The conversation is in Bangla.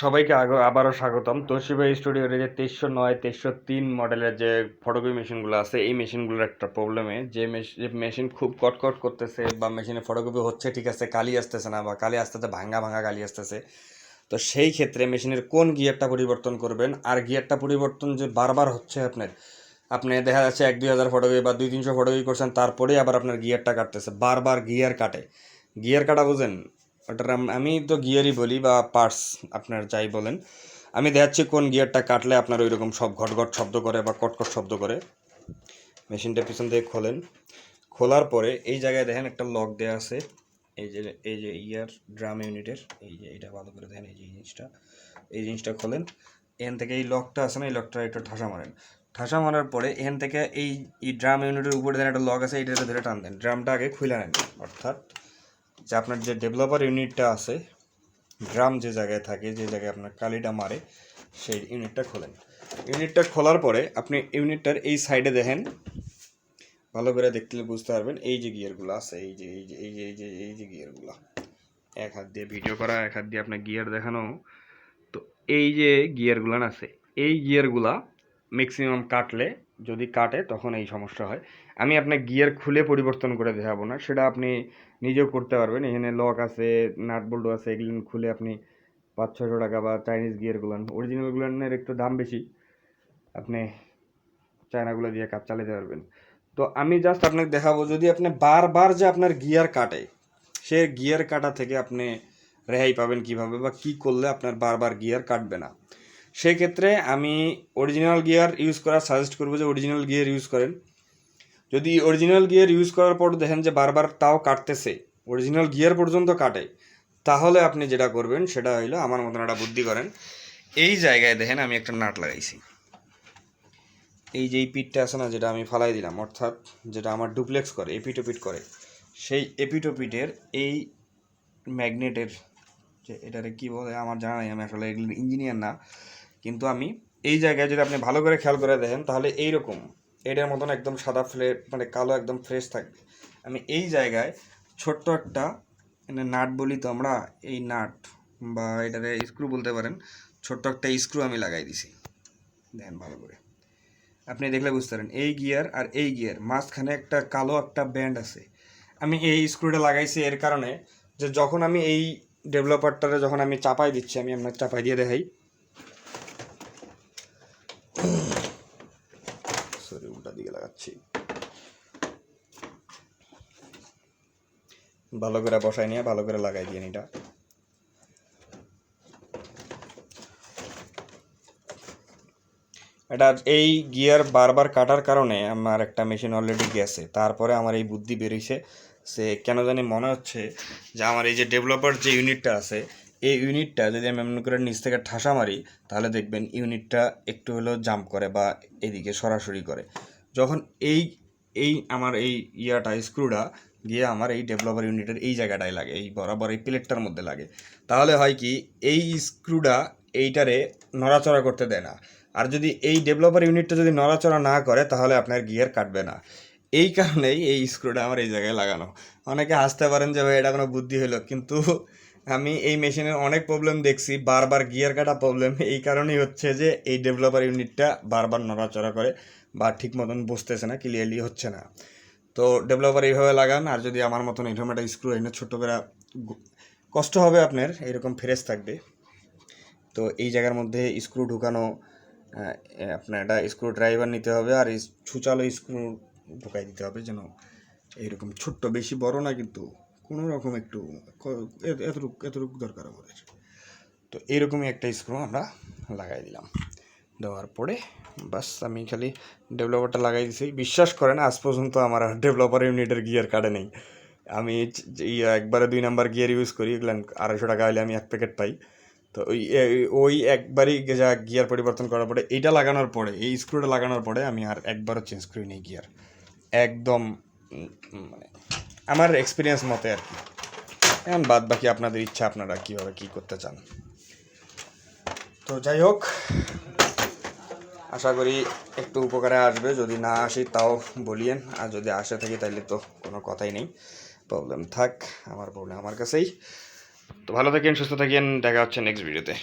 সবাইকে আবারও স্বাগতম তোশিবা স্টুডিওর যে 2309 2303 মডেলের যে ফটোকপি মেশিনগুলো আছে এই মেশিনগুলোর একটা প্রবলেমে যে মেশিন খুব কটকট করতেছে বা মেশিনে ফটোকপি হচ্ছে ঠিক আছে, কালি আসতেছে না বা কালি আসতেছে ভাঙা ভাঙা কালি আসতেছে। তো সেই ক্ষেত্রে মেশিনের কোন গিয়ারটা পরিবর্তন করবেন, আর গিয়ারটা পরিবর্তন যে বারবার হচ্ছে আপনি দেখা যাচ্ছে 1-2 হাজার ফটোকপি বা 200-300 ফটোকপি করছেন, তারপরেই আবার আপনার গিয়ারটা কাটতেছে, বারবার গিয়ার কাটে। গিয়ার কাটা বুঝেন? ওটার আমি তো গিয়ারই বলি বা পার্টস, আপনার যাই বলেন। আমি দেখাচ্ছি কোন গিয়ারটা কাটলে আপনার ওই রকম সব ঘটঘট শব্দ করে বা কটকট শব্দ করে। মেশিনটা পিছন থেকে খোলেন, খোলার পরে এই জায়গায় দেখেন একটা লক দেওয়া আছে। এই যে ইয়ার ড্রাম ইউনিটের এই যে এটা ভালো করে দেখেন, এই জিনিসটা খোলেন। এখান থেকে এই লকটা আছে না, এই লকটা একটু ঠাসা মারেন। ঠাসা মারার পরে এখান থেকে এই ড্রাম ইউনিটের উপরে দেন একটা লক আছে, এইটাতে ধরে টান দেন। ড্রামটা আগে খুলে নেন, অর্থাৎ যে আপনার যে ডেভেলপার ইউনিটটা আছে, ড্রাম যে জায়গায় থাকে, যে জায়গায় আপনার কালিটা মারে, সেই ইউনিটটা খোলেন। ইউনিটটা খোলার পরে আপনি ইউনিটটার এই সাইডে দেখেন, ভালো করে দেখতে বুঝতে পারবেন এই যে গিয়ারগুলো আছে, এই যে গিয়ারগুলো, এক হাত দিয়ে ভিডিও করা, এক হাত দিয়ে আপনার গিয়ার দেখানো। তো এই যে গিয়ারগুলো আছে, এই গিয়ারগুলা ম্যাক্সিমাম কাটলে, যদি কাটে তখন এই সমস্যা হয়। আমি আপনার গিয়ার খুলে পরিবর্তন করে দেখাবো না, সেটা আপনি নিজেও করতে পারবেন। এখানে লক আছে, নাট বল্টু আছে, এগুলো খুলে আপনি 500-600 টাকা, বা চাইনিজ গিয়ারগুলো অরিজিনালগুলোর একটু দাম বেশি, আপনি চায়নাগুলো দিয়ে কাজ চালাতে পারবেন। তো আমি জাস্ট আপনাকে দেখাবো, যদি আপনি বারবার যে আপনার গিয়ার কাটে, সে গিয়ার কাটা থেকে আপনি রেহাই পাবেন কিভাবে, বা কি করলে আপনার বারবার গিয়ার কাটবে না। সেক্ষেত্রে আমি অরিজিনাল গিয়ার ইউজ করা সাজেস্ট করবো, যে অরিজিনাল গিয়ার ইউজ করেন। যদি অরিজিনাল গিয়ার ইউজ করার পর দেখেন যে বারবার তাও কাটতেছে, অরিজিনাল গিয়ার পর্যন্ত কাটে, তাহলে আপনি যেটা করবেন সেটা হইলো, আমার মতন একটা বুদ্ধি করেন। এই জায়গায় দেখেন আমি একটা নাট লাগাইছি, এই যে এই পিঠটা আছে না, যেটা আমি ফালাই দিলাম, অর্থাৎ যেটা আমার ডুপ্লেক্স করে, এপিটোপিট করে, সেই এপিটোপিটের এই ম্যাগনেটের, যে এটারে কী বলে আমার জানা নেই, আমি আসলে এগুলো ইঞ্জিনিয়ার না, কিন্তু আমি এই জায়গায় যদি আপনি ভালো করে খেয়াল করে দেখেন, তাহলে এইরকম এটার মতন একদম সাদা মানে কালো একদম ফ্রেশ থাকবে। আমি এই জায়গায় ছোট্ট একটা নাট বলি তো আমরা, এই নাট বা এটারে স্ক্রু বলতে পারেন, ছোট্ট একটা স্ক্রু আমি লাগাই দিছি। দেখেন ভালো করে আপনি দেখলে বুঝতে পারেন, এই গিয়ার আর এই গিয়ার মাঝখানে একটা কালো একটা ব্যান্ড আছে। আমি এই স্ক্রুটা লাগাইছি এর কারণে, যে যখন আমি এই ডেভেলপারটারে যখন আমি চাপাই দিচ্ছি, আমি আপনাকে চাপাই দিয়ে দেখাই, সরি উল্টা দিকে লাগাচ্ছি, ভালো করে বসাই নিয়ে ভালো করে লাগাই দিয়ে এটা। এটা এই গিয়ার বারবার কাটার কারণে আমার একটা মেশিন অলরেডি গেছে, তারপরে আমার এই বুদ্ধি বেরিয়েছে। সে কেন জানি মনে হচ্ছে যে আমার এই যে ডেভেলপার যে ইউনিটটা আছে, এই ইউনিটটা যদি আমি এমন করে নিচ থেকে ঠাসা মারি, তাহলে দেখবেন ইউনিটটা একটু হলেও জাম্প করে বা এদিকে সরাসরি করে। যখন এই এই আমার এই স্ক্রুটা গিয়ে আমার এই ডেভেলপার ইউনিটের এই জায়গাটায় লাগে, এই বরাবর এই প্লেটটার মধ্যে লাগে, তাহলে হয় কি, এই স্ক্রুটা এইটারে নড়াচড়া করতে দেয় না। আর যদি এই ডেভেলপার ইউনিটটা যদি নড়াচড়া না করে, তাহলে আপনার গিয়ার কাটবে না। এই কারণেই এই স্ক্রুটা আমার এই জায়গায় লাগানো। অনেকে হাসতে পারেন যে ভাই এটা কোনো বুদ্ধি হলো, কিন্তু আমি এই মেশিনের অনেক প্রবলেম দেখছি, বারবার গিয়ার কাটা প্রবলেম এই কারণেই হচ্ছে যে এই ডেভেলপার ইউনিটটা বারবার নড়াচড়া করে বা ঠিক মতন বসতেছে না, ক্লিয়ারলি হচ্ছে না। তো ডেভেলপার এইভাবে লাগান। আর যদি আমার মতন এরকম একটা স্ক্রু এনে ছোট্ট করে, কষ্ট হবে আপনার, এরকম ফ্রেশ থাকবে। তো এই জায়গার মধ্যে স্ক্রু ঢুকানো, আপনার একটা স্ক্রু ড্রাইভার নিতে হবে, আর ছুচালো স্ক্রু ঢুকাই দিতে হবে, যেন এইরকম ছোট্ট, বেশি বড় না, কিন্তু কোনো রকম একটু এতটুকু দরকার আমাদের। তো এইরকমই একটা স্ক্রু আমরা লাগাই দিলাম। দেওয়ার পরে বাস আমি খালি ডেভেলপারটা লাগাই দিছি। বিশ্বাস করেন আজ পর্যন্ত আমার ডেভেলপার ইউনিটের গিয়ার কাটে নেই। আমি একবারে 2 নাম্বার গিয়ার ইউজ করি, এগুলো 250 টাকা হলে আমি 1 প্যাকেট পাই। তো ওই একবারই যা গিয়ার পরিবর্তন করার পরে, এইটা লাগানোর পরে, এই স্ক্রুটা লাগানোর পরে আমি আর একবারও চেঞ্জ করি নি গিয়ার, একদম মানে আমার এক্সপিরিয়েন্স মতে আর কি। এখন বাদ বাকি আপনাদের ইচ্ছা, আপনারা কীভাবে কী করতে চান। তো যাই হোক, আশা করি একটু উপকারে আসবে। যদি না আসি তাও বলিয়েন, আর যদি আসে থাকি তাহলে তো কোনো কথাই নেই, প্রবলেম থাক, আমার প্রবলেম আমার কাছেই। তো ভালো থাকেন, সুস্থ থাকেন, দেখা হচ্ছে নেক্সট ভিডিওতে।